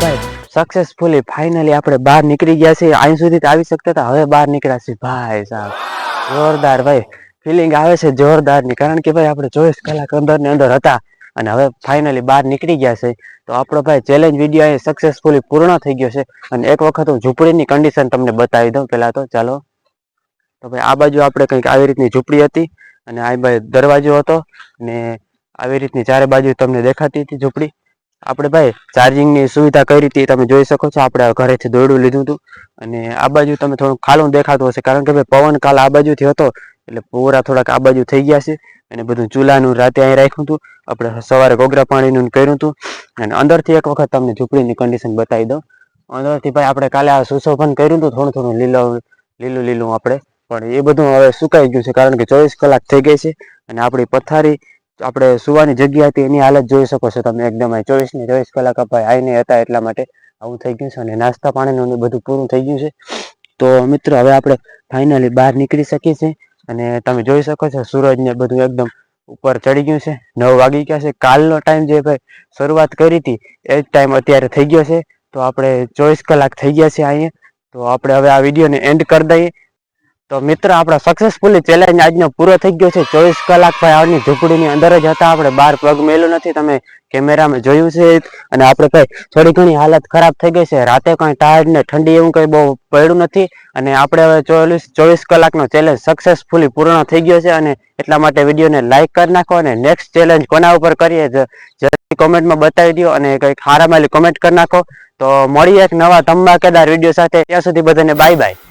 Speaker 1: ભાઈ સક્સેસફુલી ફાઇનલી આપણે બહાર નીકળી ગયા છે. અહીં સુધી તો આવી શકતા હતા, હવે બહાર નીકળ્યા છે. ભાઈ સાહેબ જોરદાર ભાઈ ફિલિંગ આવે છે, જોરદારની. કારણ કે ભાઈ આપણે 24 કલાક અંદરની અંદર હતા અને હવે ફાઇનલી બહાર નીકળી ગયા છે. તો આપણો ભાઈ ચેલેન્જ વિડીયો અહીં સક્સેસફુલી પૂર્ણ થઈ ગયો છે. અને એક વખત હું ઝૂંપડીની કન્ડિશન તમને બતાવી દઉં પહેલા તો. ચાલો તો ભાઈ આ બાજુ આપણે કંઈક આવી રીતની ઝૂંપડી હતી અને આ ભાઈ દરવાજો હતો અને આવી રીતની ચારે બાજુ તમને દેખાતી હતી ઝૂંપડી. આપણે ભાઈ ચાર્જિંગની સુવિધા કરી હતી, તમે જોઈ શકો છો. આપણે ઘરેથી દોરડું લીધું હતું અને આ બાજુ તમે થોડું ખાલું દેખાતું હશે, કારણ કે ભાઈ પવન કાલ આ બાજુથી હતો એટલે પૂરા થોડાક આ બાજુ થઈ ગયા છે. અને બધું ચૂલાનું રાતે અહીં રાખ્યું હતું. આપણે સવારે કોગરા પાણીનું કર્યું હતું. અને અંદરથી એક વખત તમને ઝૂંપડીની કન્ડિશન બતાવી દઉં. અંદરથી ભાઈ આપણે કાલે આ સુશોભન કર્યું હતું, થોડું લીલું આપણે પણ એ બધું હવે સુકાઈ ગયું છે, કારણ કે 24 કલાક થઈ ગઈ છે. અને આપણી પથારી, આપણે સુવાની જગ્યા હતી એની હાલત જોઈ શકો છો તમે એકદમ. 24 ને 24 કલાક આપણે આવીને હતા એટલા માટે આવું થઈ ગયું છે. અને નાસ્તા પાણીનું બધું પૂરું થઈ ગયું છે. તો મિત્રો હવે આપણે ફાઇનલી બહાર નીકળી શકીએ છીએ. અને તમે જોઈ શકો છો સૂરજ ને બધું એકદમ ઉપર ચડી ગયું છે. 9 વાગી ગયા છે. કાલનો ટાઈમ જે ભાઈ શરૂઆત કરી હતી એ જ ટાઈમ અત્યારે થઈ ગયો છે. તો આપણે 24 કલાક થઈ ગયા છે અહીંયા. તો આપણે હવે આ વિડીયોને એન્ડ કરી દઈએ. તો મિત્ર આપણા સક્સેસફુલી ચેલેન્જ આજનો પૂરો થઈ ગયો છે. 24 કલાક ભાઈ આવની ઝૂંપડીની અંદર જ હતા આપણે, બહાર પગ મેલ્યું નથી, તમે કેમેરામાં જોયું છે. અને આપણે કઈ થોડી ઘણી હાલત ખરાબ થઈ ગઈ છે. રાતે કઈ ટાયર્ડ ને ઠંડી એવું કઈ બહુ પડ્યું નથી. અને આપણે હવે 24 કલાકનો ચેલેન્જ સક્સેસફુલી પૂર્ણ થઈ ગયો છે. અને એટલા માટે વિડીયોને લાઈક કરી નાખો. અને નેક્સ્ટ ચેલેન્જ કોના ઉપર કરીએ જલ્દી કોમેન્ટમાં બતાવી દો. અને કંઈક હારામાલી કોમેન્ટ કરી નાખો. તો મળીએ એક નવા ધમાકેદાર વિડીયો સાથે. ત્યાં સુધી બધાને બાય બાય.